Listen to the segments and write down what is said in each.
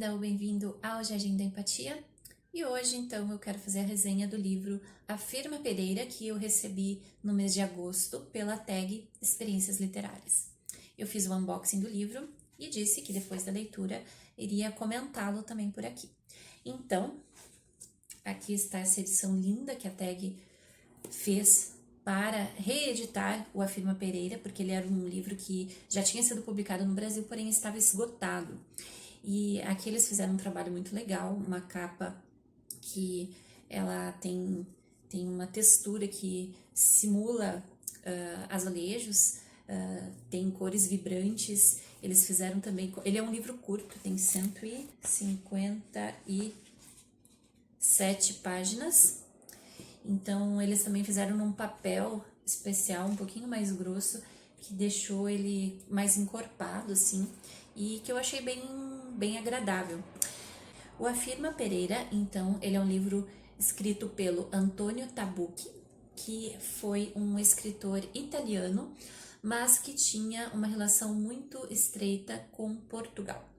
bem-vinda ou bem-vindo ao Jardim da Empatia. E hoje, então, eu quero fazer a resenha do livro A Firma Pereira, que eu recebi no mês de agosto pela tag Experiências Literárias. Eu fiz o unboxing do livro e disse que depois da leitura iria comentá-lo também por aqui. Então, aqui está essa edição linda que a tag fez para reeditar o A Firma Pereira, porque ele era um livro que já tinha sido publicado no Brasil, porém estava esgotado. E aqui eles fizeram um trabalho muito legal, uma capa que ela tem uma textura que simula azulejos, tem cores vibrantes. Eles fizeram também, ele é um livro curto, tem 157 páginas, então eles também fizeram num papel especial, um pouquinho mais grosso, que deixou ele mais encorpado assim, e que eu achei bem agradável. O A Firma Pereira, então, ele é um livro escrito pelo Antonio Tabucchi, que foi um escritor italiano, mas que tinha uma relação muito estreita com Portugal.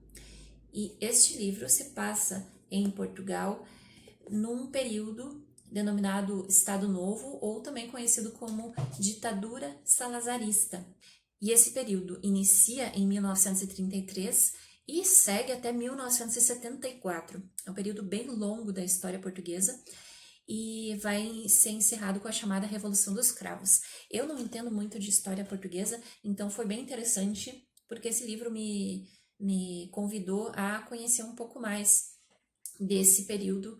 E este livro se passa em Portugal num período denominado Estado Novo, ou também conhecido como ditadura salazarista. E esse período inicia em 1933 e segue até 1974. É um período bem longo da história portuguesa e vai ser encerrado com a chamada Revolução dos Cravos. Eu não entendo muito de história portuguesa, então foi bem interessante, porque esse livro me convidou a conhecer um pouco mais desse período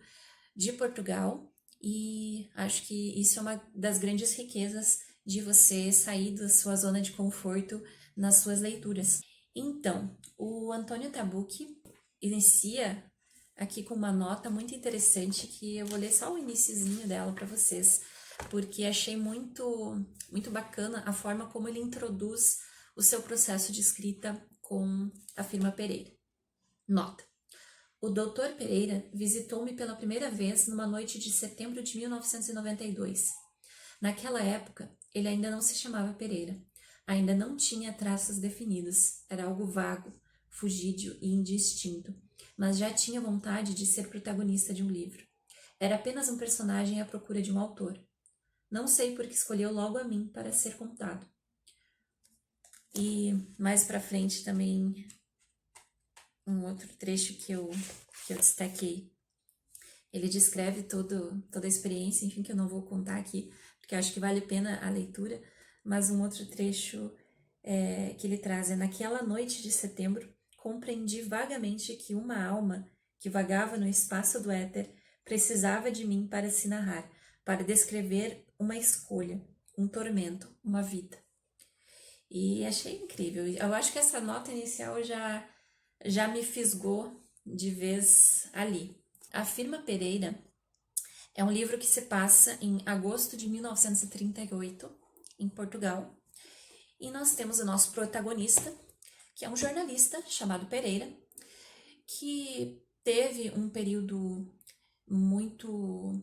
de Portugal, e acho que isso é uma das grandes riquezas de você sair da sua zona de conforto nas suas leituras. Então, o Antonio Tabucchi inicia aqui com uma nota muito interessante, que eu vou ler só o iniciozinho dela para vocês, porque achei muito bacana a forma como ele introduz o seu processo de escrita com a Firma Pereira. Nota. O Dr. Pereira visitou-me pela primeira vez numa noite de setembro de 1992. Naquela época, ele ainda não se chamava Pereira. Ainda não tinha traços definidos. Era algo vago, fugídio e indistinto, mas já tinha vontade de ser protagonista de um livro. Era apenas um personagem à procura de um autor. Não sei por que escolheu logo a mim para ser contado. E mais pra frente também um outro trecho que eu destaquei. Ele descreve toda a experiência, enfim, que eu não vou contar aqui, porque eu acho que vale a pena a leitura, mas um outro trecho que ele traz é: naquela noite de setembro, compreendi vagamente que uma alma que vagava no espaço do éter precisava de mim para se narrar, para descrever uma escolha, um tormento, uma vida. E achei incrível. Eu acho que essa nota inicial já me fisgou de vez ali. A Firma Pereira é um livro que se passa em agosto de 1938, em Portugal. E nós temos o nosso protagonista, que é um jornalista chamado Pereira, que teve um período muito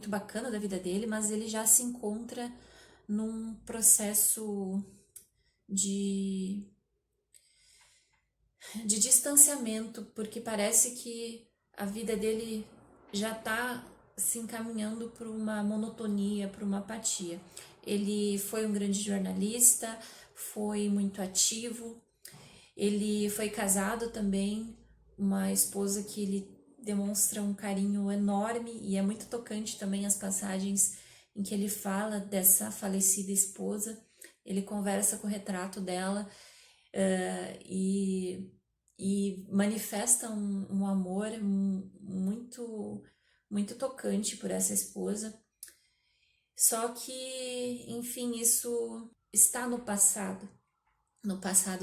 bacana da vida dele, mas ele já se encontra num processo de distanciamento, porque parece que a vida dele já está se encaminhando para uma monotonia, para uma apatia. Ele foi um grande jornalista, foi muito ativo, ele foi casado também, uma esposa que ele demonstra um carinho enorme, e é muito tocante também as passagens em que ele fala dessa falecida esposa. Ele conversa com o retrato dela e manifesta um amor muito tocante por essa esposa. Só que, enfim, isso está no passado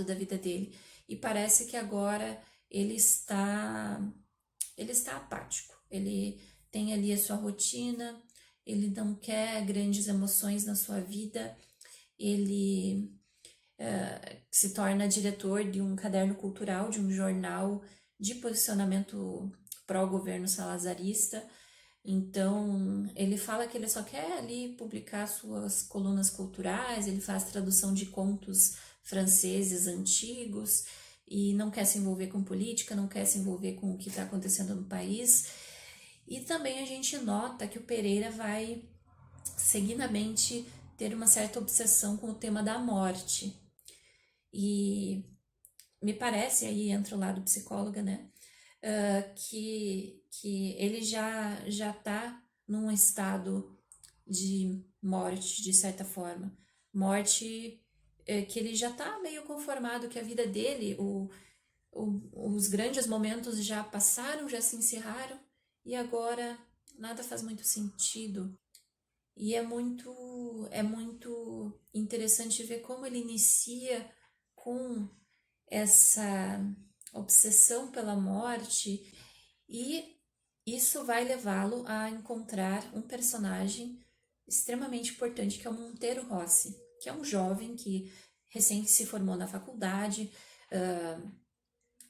da vida dele, e parece que agora ele está apático. Ele tem ali a sua rotina, ele não quer grandes emoções na sua vida, ele se torna diretor de um caderno cultural, de um jornal de posicionamento pró-governo salazarista. Então, ele fala que ele só quer ali publicar suas colunas culturais, ele faz tradução de contos franceses antigos, e não quer se envolver com política, não quer se envolver com o que está acontecendo no país. E também a gente nota que o Pereira vai seguidamente ter uma certa obsessão com o tema da morte. E me parece, aí entra o lado psicóloga, né, que ele já tá num estado de morte, de certa forma. Morte que ele já tá meio conformado que a vida dele, os grandes momentos já passaram, já se encerraram, e agora nada faz muito sentido. E é muito interessante ver como ele inicia com essa obsessão pela morte, e isso vai levá-lo a encontrar um personagem extremamente importante, que é o Monteiro Rossi, que é um jovem que recém se formou na faculdade,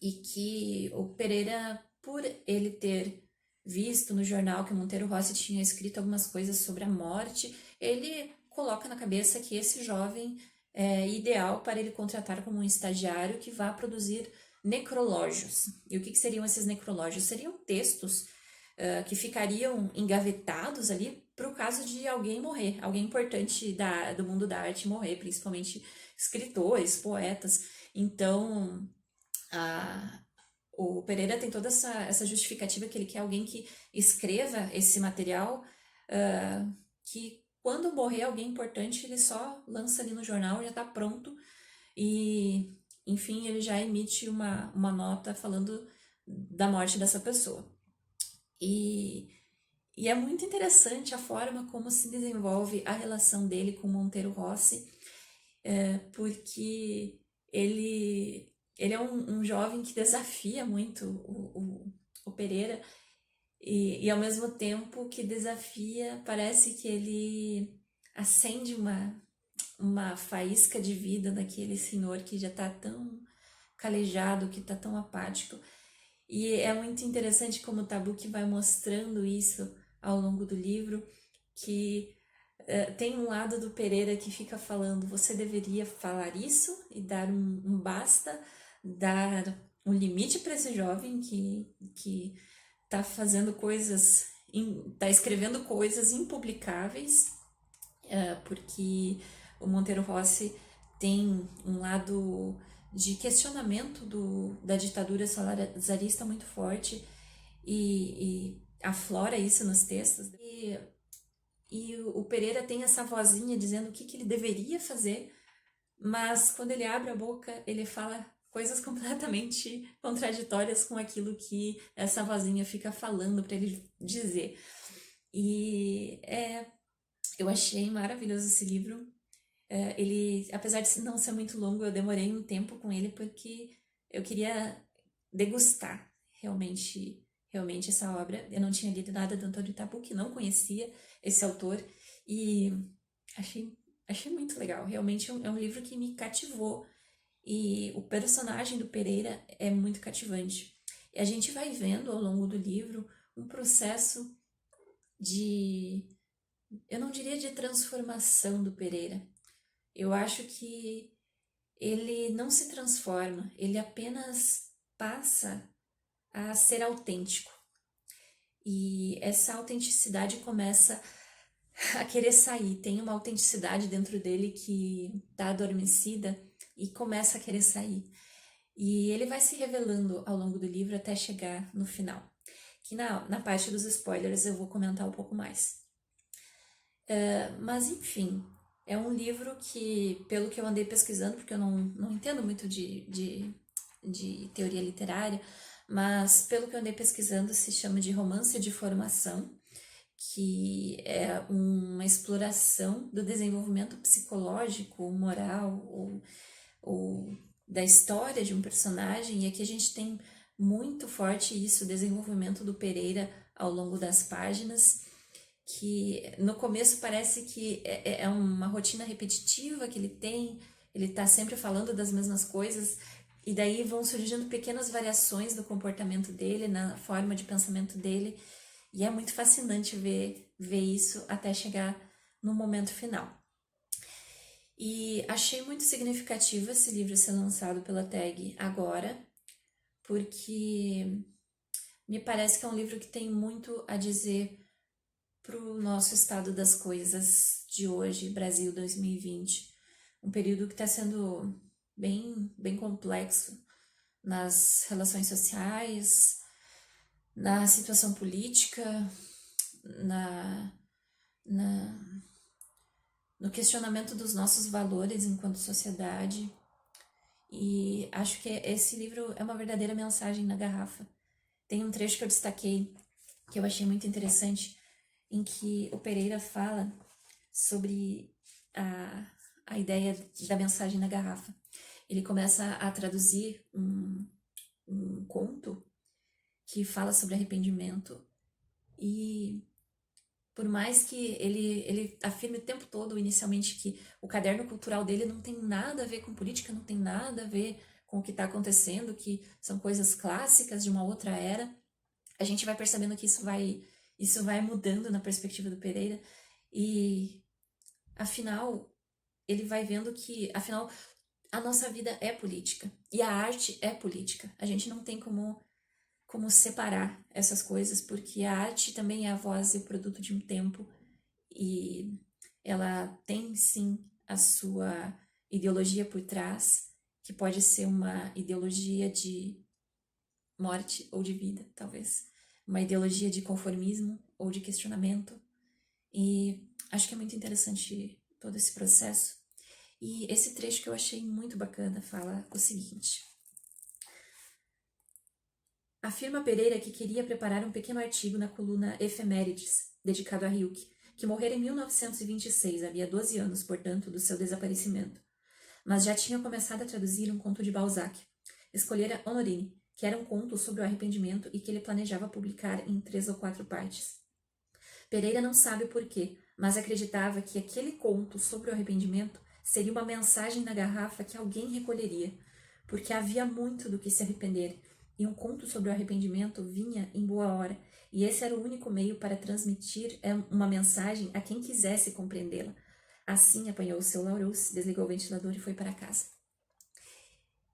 e que o Pereira, por ele ter visto no jornal que o Monteiro Rossi tinha escrito algumas coisas sobre a morte, ele coloca na cabeça que esse jovem é ideal para ele contratar como um estagiário que vá produzir necrológios. E o que seriam esses necrológios? Seriam textos que ficariam engavetados ali para o caso de alguém morrer, alguém importante do mundo da arte morrer, principalmente escritores, poetas. Então, o Pereira tem toda essa justificativa que ele quer alguém que escreva esse material, que quando morrer alguém importante, ele só lança ali no jornal, já está pronto, e, enfim, ele já emite uma nota falando da morte dessa pessoa. E é muito interessante a forma como se desenvolve a relação dele com Monteiro Rossi, porque ele é um jovem que desafia muito o Pereira, e ao mesmo tempo que desafia, parece que ele acende uma faísca de vida naquele senhor que já está tão calejado, que está tão apático. E é muito interessante como o Tabucchi vai mostrando isso ao longo do livro, que tem um lado do Pereira que fica falando: você deveria falar isso e dar um basta, dar um limite para esse jovem que tá fazendo coisas, tá escrevendo coisas impublicáveis, porque o Monteiro Rossi tem um lado de questionamento da ditadura czarista muito forte, e aflora isso nos textos. E o Pereira tem essa vozinha dizendo o que ele deveria fazer, mas quando ele abre a boca, ele fala coisas completamente contraditórias com aquilo que essa vozinha fica falando para ele dizer. E eu achei maravilhoso esse livro. Ele, apesar de não ser muito longo, eu demorei um tempo com ele porque eu queria degustar realmente essa obra. Eu não tinha lido nada do Antônio Tabucchi, não conhecia esse autor, e achei muito legal. Realmente é um livro que me cativou, e o personagem do Pereira é muito cativante. E a gente vai vendo ao longo do livro um processo eu não diria de transformação do Pereira. Eu acho que ele não se transforma, ele apenas passa a ser autêntico. E essa autenticidade começa a querer sair. Tem uma autenticidade dentro dele que está adormecida e começa a querer sair. E ele vai se revelando ao longo do livro até chegar no final, que na parte dos spoilers eu vou comentar um pouco mais. Mas enfim, é um livro que, pelo que eu andei pesquisando, porque eu não entendo muito de teoria literária, mas pelo que eu andei pesquisando, se chama de romance de formação, que é uma exploração do desenvolvimento psicológico, moral, ou da história de um personagem. E aqui a gente tem muito forte isso, o desenvolvimento do Pereira ao longo das páginas, que no começo parece que é uma rotina repetitiva que ele tá sempre falando das mesmas coisas, e daí vão surgindo pequenas variações do comportamento dele, na forma de pensamento dele, e é muito fascinante ver isso até chegar no momento final. E achei muito significativo esse livro ser lançado pela TAG agora, porque me parece que é um livro que tem muito a dizer para o nosso estado das coisas de hoje, Brasil 2020. Um período que está sendo bem complexo nas relações sociais, na situação política, na, na, no questionamento dos nossos valores enquanto sociedade. E acho que esse livro é uma verdadeira mensagem na garrafa. Tem um trecho que eu destaquei, que eu achei muito interessante, em que o Pereira fala sobre a ideia da mensagem na garrafa. Ele começa a traduzir um conto que fala sobre arrependimento e por mais que ele afirme o tempo todo, inicialmente, que o caderno cultural dele não tem nada a ver com política, não tem nada a ver com o que está acontecendo, que são coisas clássicas de uma outra era, a gente vai percebendo que isso vai mudando na perspectiva do Pereira e, afinal, ele vai vendo que, afinal, a nossa vida é política e a arte é política. A gente não tem como separar essas coisas, porque a arte também é a voz e o produto de um tempo e ela tem sim a sua ideologia por trás, que pode ser uma ideologia de morte ou de vida, talvez. Uma ideologia de conformismo ou de questionamento. E acho que é muito interessante todo esse processo. E esse trecho que eu achei muito bacana fala o seguinte: afirma Pereira que queria preparar um pequeno artigo na coluna Efemérides, dedicado a Hilke, que morrera em 1926, havia 12 anos, portanto, do seu desaparecimento. Mas já tinha começado a traduzir um conto de Balzac. Escolhera Honorine, que era um conto sobre o arrependimento e que ele planejava publicar em 3 ou 4 partes. Pereira não sabe o porquê, mas acreditava que aquele conto sobre o arrependimento seria uma mensagem na garrafa que alguém recolheria, porque havia muito do que se arrepender, e um conto sobre o arrependimento vinha em boa hora, e esse era o único meio para transmitir uma mensagem a quem quisesse compreendê-la. Assim apanhou o seu Larousse, desligou o ventilador e foi para casa.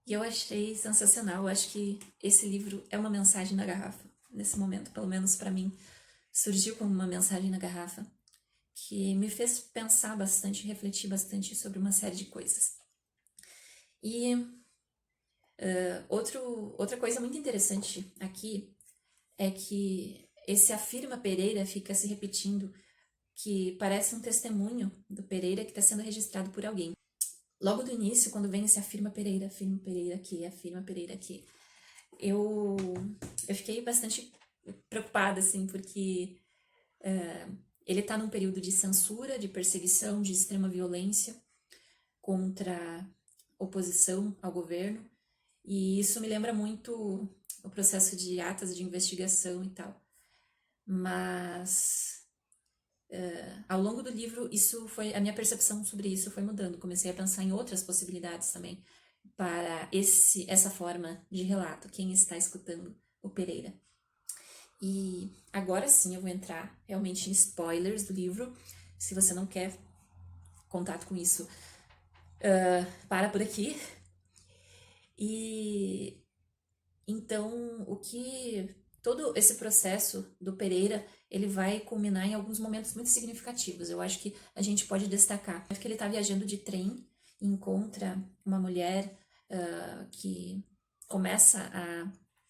E eu achei sensacional, eu acho que esse livro é uma mensagem na garrafa, nesse momento, pelo menos para mim, surgiu como uma mensagem na garrafa, que me fez pensar bastante, refletir bastante sobre uma série de coisas. E outra coisa muito interessante aqui é que esse afirma Pereira fica se repetindo, que parece um testemunho do Pereira que está sendo registrado por alguém. Logo do início, quando vem esse afirma Pereira aqui, afirma Pereira aqui, eu fiquei bastante preocupada, assim, porque ele está num período de censura, de perseguição, de extrema violência contra oposição ao governo, e isso me lembra muito o processo de atas de investigação e tal. Mas ao longo do livro, a minha percepção sobre isso foi mudando. Comecei a pensar em outras possibilidades também para essa forma de relato, quem está escutando o Pereira. E agora sim eu vou entrar realmente em spoilers do livro. Se você não quer contato com isso, para por aqui. E então todo esse processo do Pereira, ele vai culminar em alguns momentos muito significativos. Eu acho que a gente pode destacar que ele está viajando de trem e encontra uma mulher que começa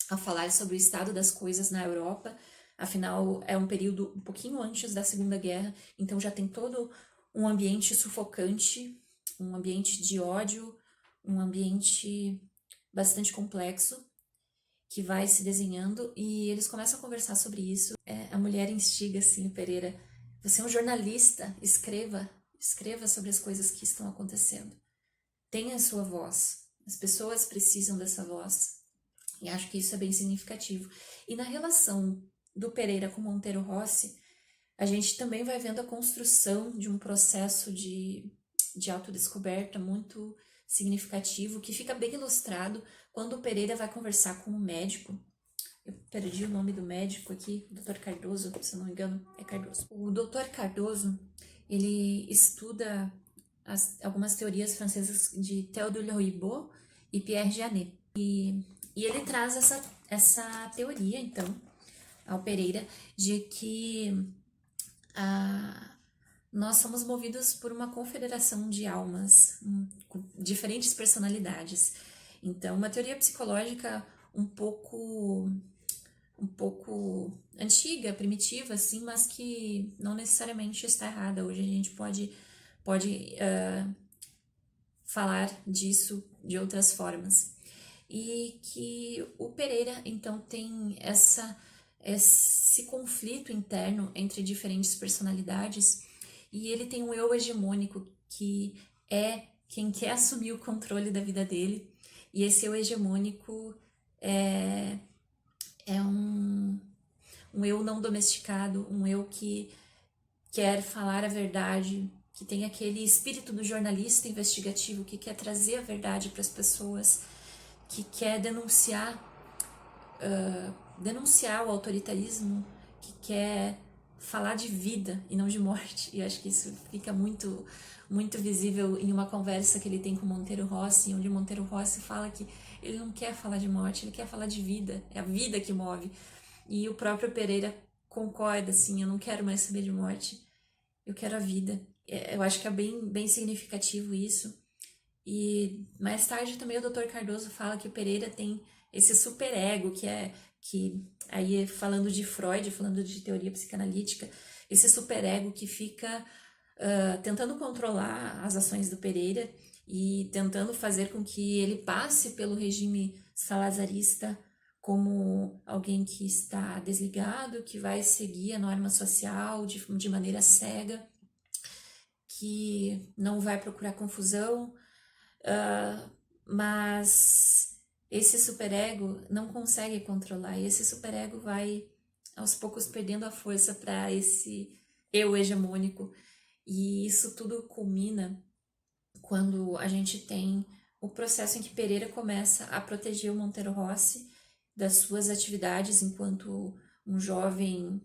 a falar sobre o estado das coisas na Europa. Afinal, é um período um pouquinho antes da Segunda Guerra, então já tem todo um ambiente sufocante, um ambiente de ódio, um ambiente bastante complexo que vai se desenhando e eles começam a conversar sobre isso. A mulher instiga assim o Pereira: você é um jornalista, escreva sobre as coisas que estão acontecendo. Tenha a sua voz. As pessoas precisam dessa voz. E acho que isso é bem significativo. E na relação do Pereira com Monteiro Rossi, a gente também vai vendo a construção de um processo de autodescoberta muito significativo, que fica bem ilustrado quando o Pereira vai conversar com o médico. Eu perdi o nome do médico aqui, Dr. Cardoso, se não me engano, é Cardoso. O Dr. Cardoso, ele estuda algumas teorias francesas de Théodule Rooibos e Pierre Janet. E ele traz essa teoria, então, ao Pereira, de que nós somos movidos por uma confederação de almas com diferentes personalidades. Então, uma teoria psicológica um pouco antiga, primitiva, assim, mas que não necessariamente está errada. Hoje a gente pode falar disso de outras formas. E que o Pereira, então, tem esse conflito interno entre diferentes personalidades, e ele tem um eu hegemônico que é quem quer assumir o controle da vida dele, e esse eu hegemônico é um eu não domesticado, um eu que quer falar a verdade, que tem aquele espírito do jornalista investigativo, que quer trazer a verdade para as pessoas, que quer denunciar o autoritarismo, que quer falar de vida e não de morte. E eu acho que isso fica muito visível em uma conversa que ele tem com Monteiro Rossi, onde Monteiro Rossi fala que ele não quer falar de morte, ele quer falar de vida, é a vida que move. E o próprio Pereira concorda, assim, eu não quero mais saber de morte, eu quero a vida. Eu acho que é bem significativo isso. E mais tarde também o Dr. Cardoso fala que o Pereira tem esse superego, que aí falando de Freud, falando de teoria psicanalítica, esse superego que fica tentando controlar as ações do Pereira e tentando fazer com que ele passe pelo regime salazarista como alguém que está desligado, que vai seguir a norma social de maneira cega, que não vai procurar confusão, mas esse superego não consegue controlar, e esse superego vai aos poucos perdendo a força para esse eu hegemônico, e isso tudo culmina quando a gente tem o processo em que Pereira começa a proteger o Monteiro Rossi das suas atividades enquanto um jovem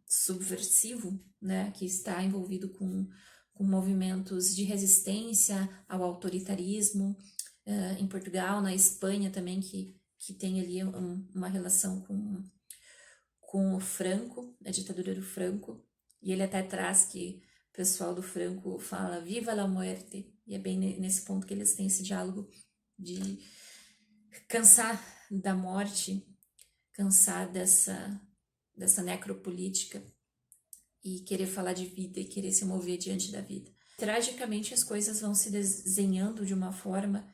subversivo, né, que está envolvido com movimentos de resistência ao autoritarismo, em Portugal, na Espanha também, que tem ali uma relação com o Franco, a ditadura do Franco, e ele até traz que o pessoal do Franco fala viva la muerte, e é bem nesse ponto que eles têm esse diálogo de cansar da morte, cansar dessa necropolítica e querer falar de vida e querer se mover diante da vida. Tragicamente, as coisas vão se desenhando de uma forma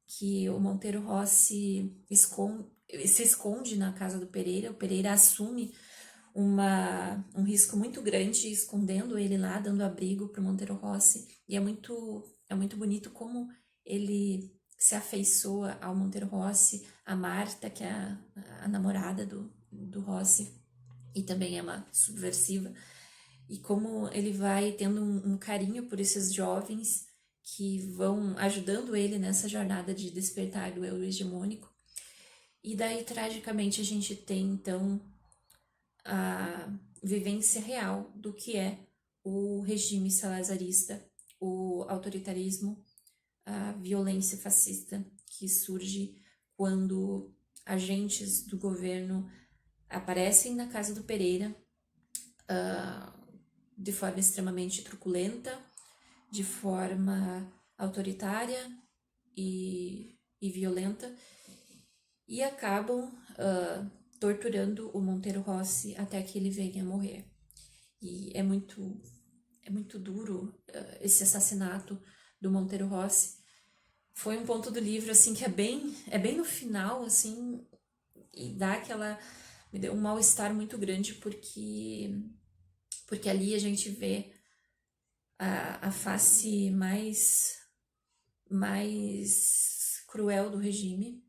que o Monteiro Rossi se esconde na casa do Pereira, o Pereira assume um risco muito grande escondendo ele lá, dando abrigo para o Monteiro Rossi, e é muito bonito como ele se afeiçoa ao Monteiro Rossi, a Marta, que é a namorada do Rossi, e também é uma subversiva, e como ele vai tendo um carinho por esses jovens que vão ajudando ele nessa jornada de despertar do eu hegemônico. E daí, tragicamente, a gente tem, então, a vivência real do que é o regime salazarista, o autoritarismo, a violência fascista que surge quando agentes do governo aparecem na casa do Pereira de forma extremamente truculenta, de forma autoritária e violenta, e acabam torturando o Monteiro Rossi até que ele venha a morrer. E é muito duro esse assassinato do Monteiro Rossi. Foi um ponto do livro assim que é bem no final, assim, e me deu um mal-estar muito grande, porque ali a gente vê a face mais cruel do regime,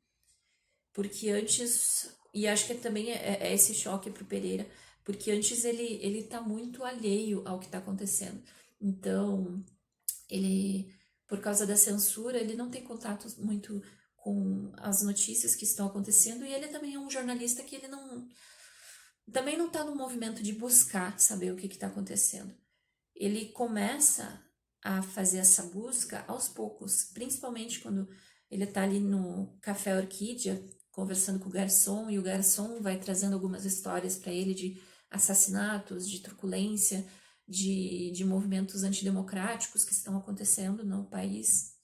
porque antes, e acho que também é esse choque pro Pereira, porque antes ele tá muito alheio ao que tá acontecendo. Então, ele, por causa da censura, ele não tem contato muito com as notícias que estão acontecendo, e ele também é um jornalista que ele também não tá no movimento de buscar saber o que tá acontecendo. Ele começa a fazer essa busca aos poucos, principalmente quando ele tá ali no Café Orquídea, conversando com o garçom, e o garçom vai trazendo algumas histórias para ele de assassinatos, de truculência, de movimentos antidemocráticos que estão acontecendo no país.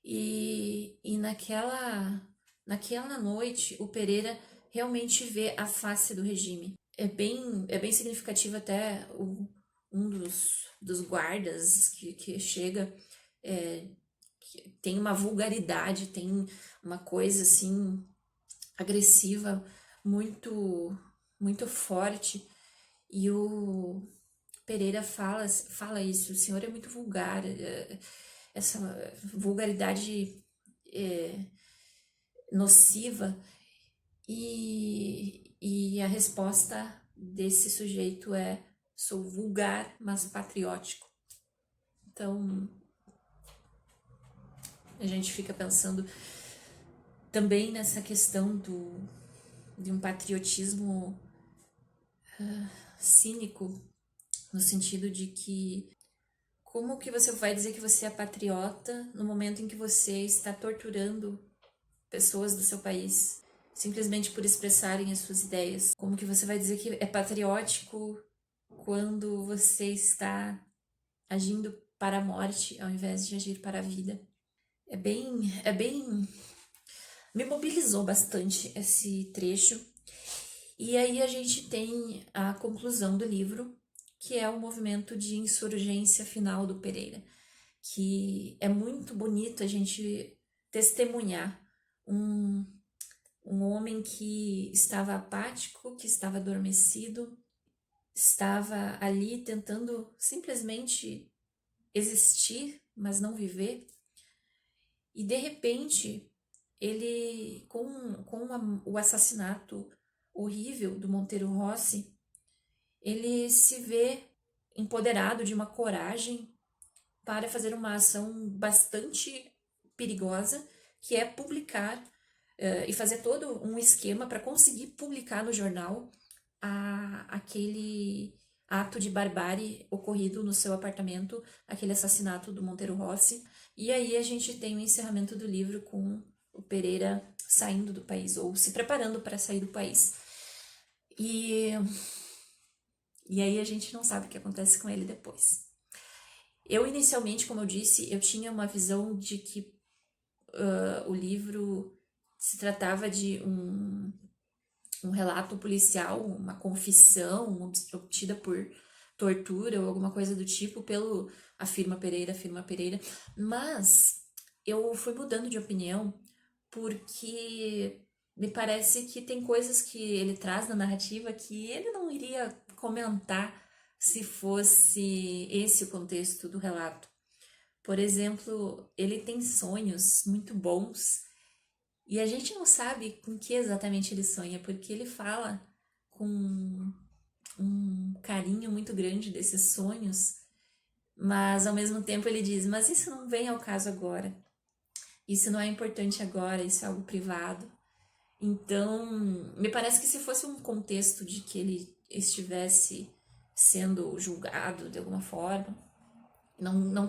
E naquela noite, o Pereira realmente vê a face do regime. É bem significativo até um dos guardas que chega, que tem uma vulgaridade, tem uma coisa assim agressiva muito muito forte, e o Pereira fala isso: o senhor é muito vulgar, essa vulgaridade é, nociva, e a resposta desse sujeito é: sou vulgar, mas patriótico. Então, a gente fica pensando também nessa questão de um patriotismo cínico, no sentido de que como que você vai dizer que você é patriota no momento em que você está torturando pessoas do seu país, simplesmente por expressarem as suas ideias? Como que você vai dizer que é patriótico quando você está agindo para a morte ao invés de agir para a vida? É bem, me mobilizou bastante esse trecho. E aí a gente tem a conclusão do livro, que é o movimento de insurgência final do Pereira, que é muito bonito a gente testemunhar um, um homem que estava apático, que estava adormecido, estava ali tentando simplesmente existir, mas não viver, e de repente ele, com o assassinato horrível do Monteiro Rossi, ele se vê empoderado de uma coragem para fazer uma ação bastante perigosa, que é publicar e fazer todo um esquema para conseguir publicar no jornal aquele ato de barbárie ocorrido no seu apartamento, aquele assassinato do Monteiro Rossi. E aí a gente tem o encerramento do livro com o Pereira saindo do país, ou se preparando para sair do país. E aí a gente não sabe o que acontece com ele depois. Eu, inicialmente, como eu disse, eu tinha uma visão de que o livro se tratava de um relato policial, uma confissão obtida por tortura ou alguma coisa do tipo pelo afirma Pereira, mas eu fui mudando de opinião porque me parece que tem coisas que ele traz na narrativa que ele não iria comentar se fosse esse o contexto do relato. Por exemplo, ele tem sonhos muito bons e a gente não sabe com que exatamente ele sonha, porque ele fala com um carinho muito grande desses sonhos, mas ao mesmo tempo ele diz: mas isso não vem ao caso agora, isso não é importante agora, isso é algo privado. Então, me parece que se fosse um contexto de que ele estivesse sendo julgado de alguma forma, não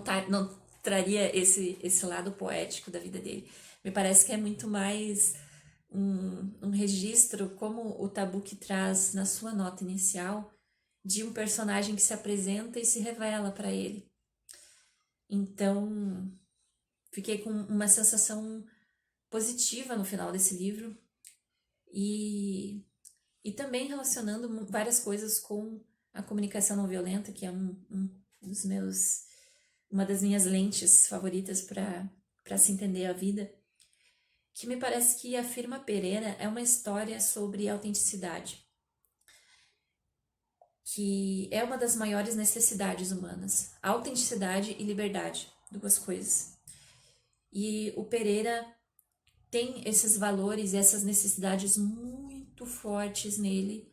traria esse lado poético da vida dele. Me parece que é muito mais um registro, como o Tabucchi traz na sua nota inicial, de um personagem que se apresenta e se revela para ele. Então, fiquei com uma sensação positiva no final desse livro, e também relacionando várias coisas com a comunicação não violenta, que é uma das minhas lentes favoritas para se entender a vida, que me parece que a Firma Pereira é uma história sobre autenticidade, que é uma das maiores necessidades humanas, autenticidade e liberdade, duas coisas. E o Pereira tem esses valores e essas necessidades muito fortes nele,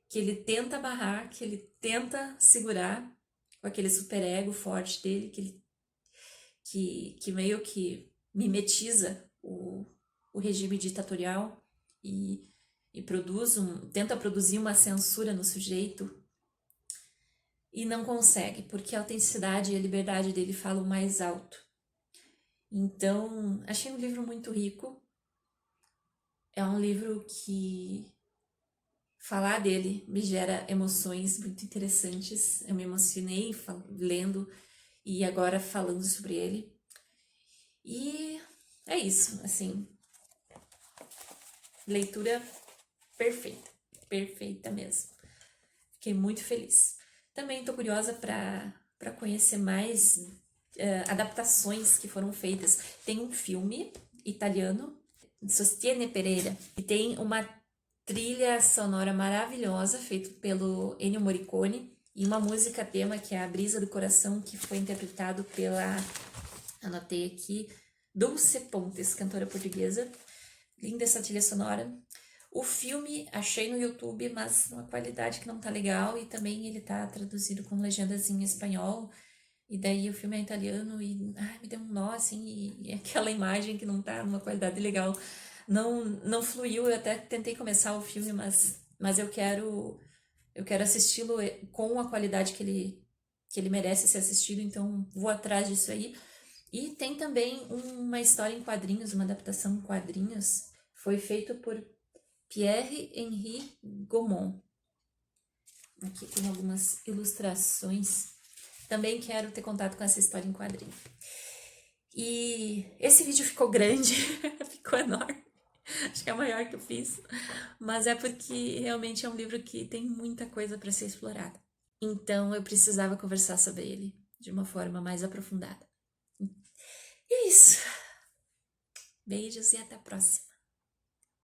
que ele tenta barrar, que ele tenta segurar com aquele superego forte dele, que meio que mimetiza o regime ditatorial e tenta produzir uma censura no sujeito. e não consegue, porque a autenticidade e a liberdade dele falam mais alto. Então, achei um livro muito rico. É um livro que falar dele me gera emoções muito interessantes. Eu me emocionei lendo e agora falando sobre ele. E é isso, assim, leitura perfeita, perfeita mesmo. Fiquei muito feliz. Também estou curiosa para conhecer mais adaptações que foram feitas. Tem um filme italiano, Sostiene Pereira, e tem uma trilha sonora maravilhosa feita pelo Ennio Morricone e uma música tema que é A Brisa do Coração, que foi interpretado pela, anotei aqui, Dulce Pontes, cantora portuguesa. Linda essa trilha sonora. O filme achei no YouTube, mas uma qualidade que não tá legal, e também ele tá traduzido com legendas em espanhol, e daí o filme é italiano e me deu um nó, assim, e aquela imagem que não tá numa qualidade legal não fluiu. Eu até tentei começar o filme, mas eu quero assisti-lo com a qualidade que ele merece ser assistido, então vou atrás disso aí. E tem também uma história em quadrinhos, uma adaptação em quadrinhos, foi feito por Pierre-Henri Gaumont. Aqui tem algumas ilustrações. Também quero ter contato com essa história em quadrinho. E esse vídeo ficou grande, ficou enorme. Acho que é o maior que eu fiz. Mas é porque realmente é um livro que tem muita coisa para ser explorada. Então eu precisava conversar sobre ele de uma forma mais aprofundada. E é isso. Beijos e até a próxima.